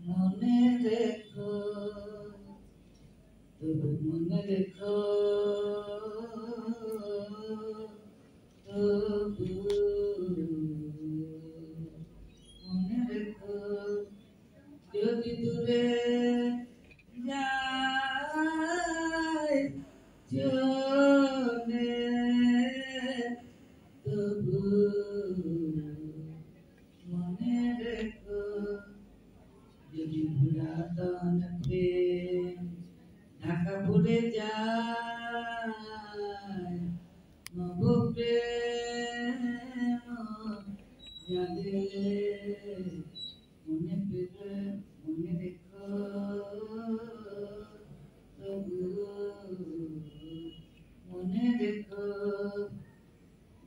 মনে রেখো, তবু মনে রেখো, তবু মনে রেখো, যদি দূরে যায় চলে, তবু মনে রেখো, যদি পুরাতন প্রেম ঢাকা পড়ে যায়, নব প্রেম জাগলে মনে পেলে মনে রেখো, তবু মনে রেখো,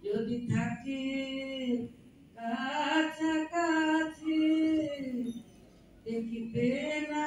যদি থাকি কাছাকাছি দেখিতে না